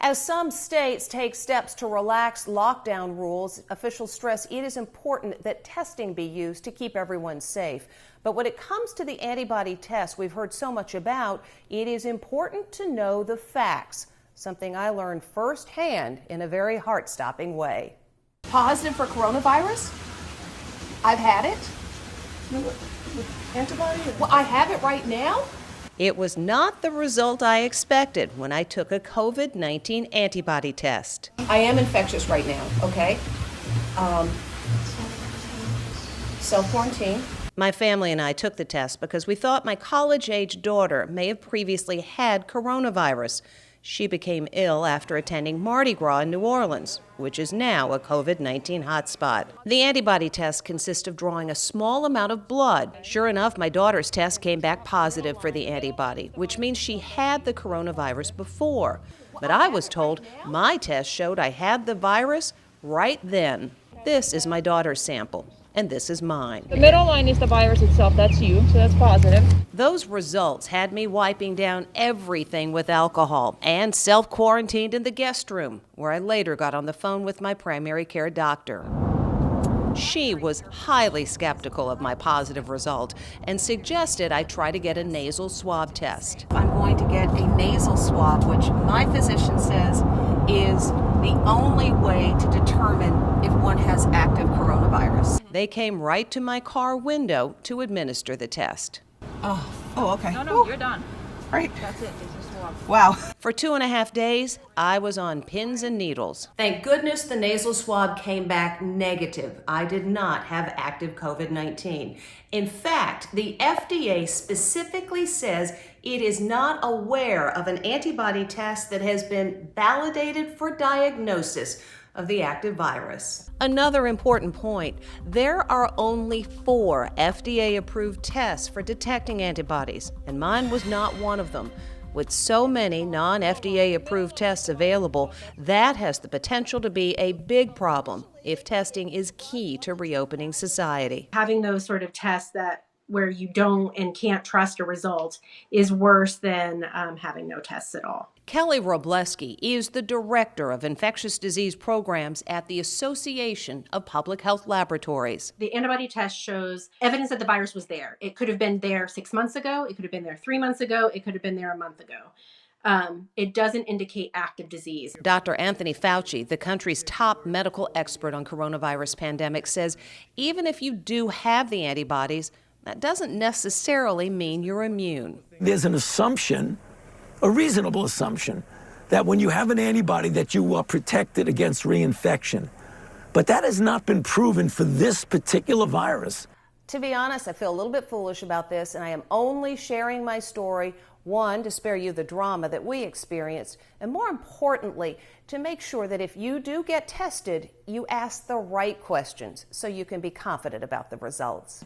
As some states take steps to relax lockdown rules, officials stress it is important that testing be used to keep everyone safe. But when it comes to the antibody test we've heard so much about, it is important to know the facts, something I learned firsthand in a very heart-stopping way. Positive for coronavirus? I've had it. Antibody? Well, I have it right now. It was not the result I expected when I took a COVID-19 antibody test. I am infectious right now, okay? Self-quarantine. My family and I took the test because we thought my college-age daughter may have previously had coronavirus. She became ill after attending Mardi Gras in New Orleans, which is now a COVID-19 hotspot. The antibody test consists of drawing a small amount of blood. Sure enough, my daughter's test came back positive for the antibody, which means she had the coronavirus before. But I was told my test showed I had the virus right then. This is my daughter's sample, and this is mine. The middle line is the virus itself. That's you, so that's positive. Those results had me wiping down everything with alcohol and self-quarantined in the guest room, where I later got on the phone with my primary care doctor. She was highly skeptical of my positive result and suggested I try to get a nasal swab test. I'm going to get a nasal swab, which my physician says is the only way to determine if one has active coronavirus. They came right to my car window to administer the test. Oh, okay. No, you're done. Right. That's it. It's a swab. Wow. For 2.5 days, I was on pins and needles. Thank goodness the nasal swab came back negative. I did not have active COVID-19. In fact, the FDA specifically says it is not aware of an antibody test that has been validated for diagnosis of the active virus. Another important point, there are only 4 FDA-approved tests for detecting antibodies, and mine was not one of them. With so many non-FDA-approved tests available, that has the potential to be a big problem if testing is key to reopening society. Having those sort of tests where you don't and can't trust a result is worse than having no tests at all. Kelly Robleski is the director of infectious disease programs at the Association of Public Health Laboratories. The antibody test shows evidence that the virus was there. It could have been there 6 months ago. It could have been there 3 months ago. It could have been there a month ago. It doesn't indicate active disease. Dr. Anthony Fauci, the country's top medical expert on coronavirus pandemic, says even if you do have the antibodies, that doesn't necessarily mean you're immune. There's an assumption, a reasonable assumption, that when you have an antibody that you are protected against reinfection. But that has not been proven for this particular virus. To be honest, I feel a little bit foolish about this, and I am only sharing my story, one, to spare you the drama that we experienced, and more importantly, to make sure that if you do get tested, you ask the right questions so you can be confident about the results.